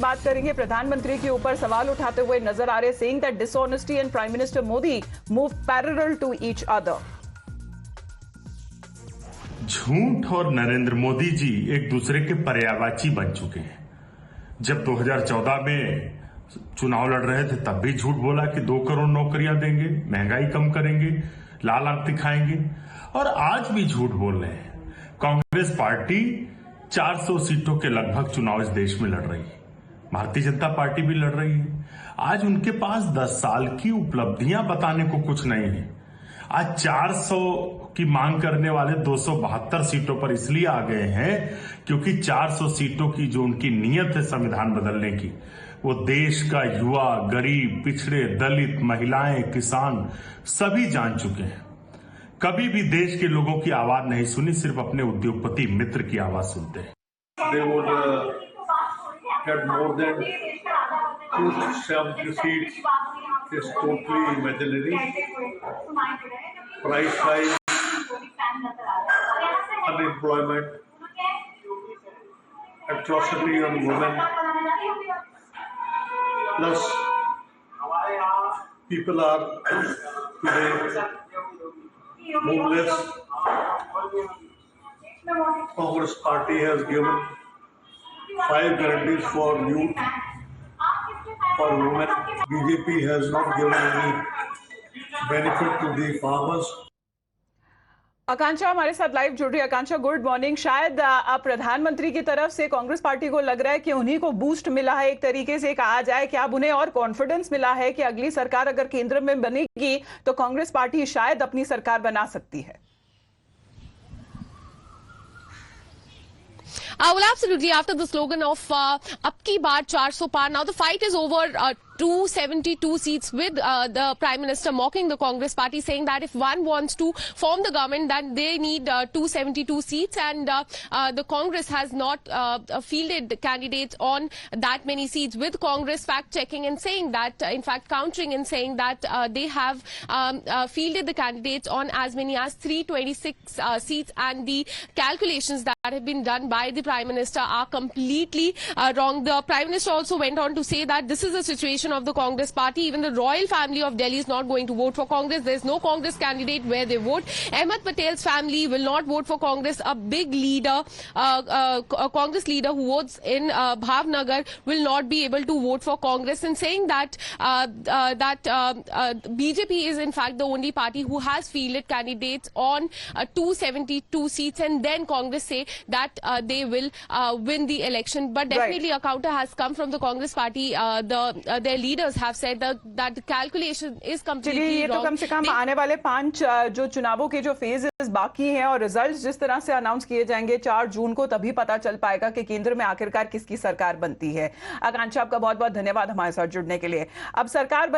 बात करेंगे प्रधानमंत्री के ऊपर सवाल उठाते हुए नजर आ रहे, saying that dishonesty and prime minister Modi move parallel to each other. झूठ और नरेंद्र मोदी जी एक दूसरे के पर्यायवाची बन चुके हैं। जब 2014 में चुनाव लड़ रहे थे तब भी झूठ बोला कि 2 करोड़ नौकरियां देंगे, महंगाई कम करेंगे, लाल आंख दिखाएंगे, और आज भी झूठ बोल रहे हैं। कांग्रेस पार्टी 400 सीटों के लगभग चुनाव इस देश में लड़ रही है, भारतीय जनता पार्टी भी लड़ रही है। आज उनके पास 10 साल की उपलब्धियां बताने को कुछ नहीं है। आज 400 की मांग करने वाले 272 सीटों पर इसलिए आ गए हैं क्योंकि 400 सीटों की जो उनकी नीयत है संविधान बदलने की, वो देश का युवा, गरीब, पिछड़े, दलित, महिलाएं, किसान सभी जान चुके हैं। कभी भी देश के लोगों की आवाज नहीं सुनी, सिर्फ अपने उद्योगपति मित्र की आवाज सुनते हैं। They would get more than 270 seats is totally imaginary. Price rise, unemployment, atrocity on women, plus people are today homeless. Congress party has given 5 guarantees for youth, for women. BJP has not given any benefit to the farmers. आकांक्षा हमारे साथ live जुड़ रही है। आकांक्षा, good morning. शायद प्रधानमंत्री की तरफ से कांग्रेस पार्टी को लग रहा है कि उन्हीं को बूस्ट मिला है, एक तरीके से कहा जाए कि अब उन्हें और कॉन्फिडेंस मिला है कि अगली सरकार अगर केंद्र में बनेगी तो कांग्रेस पार्टी शायद अपनी सरकार बना सकती है। Well, absolutely. After the slogan of "Ab ki baar 400 par," now the fight is over. 272 seats with the Prime Minister mocking the Congress party, saying that if one wants to form the government, then they need 272 seats, and the Congress has not fielded candidates on that many seats. With Congress fact-checking and saying that, in fact, countering and saying that they have fielded the candidates on as many as 326 seats, and the calculations that have been done by the Prime Minister are completely wrong. The Prime Minister also went on to say that this is a situation of the Congress party. Even the royal family of Delhi is not going to vote for Congress. There is no Congress candidate where they vote. Ahmed Patel's family will not vote for Congress. A big leader, a Congress leader who votes in Bhavnagar will not be able to vote for Congress, and saying that BJP is in fact the only party who has fielded candidates on 272 seats, and then Congress say that they will win the election. But definitely a counter has come from the Congress party. Their leaders have said that the calculation is completely ये wrong. तो कम से कम आने वाले 5 जो चुनावों के जो phases बाकी हैं और रिजल्ट्स जिस तरह से अनाउंस किए जाएंगे 4 जून को, तभी पता चल पाएगा कि केंद्र में आखिरकार किसकी सरकार बनती है। आकांक्षा, आपका बहुत बहुत धन्यवाद हमारे साथ जुड़ने के लिए। अब सरकार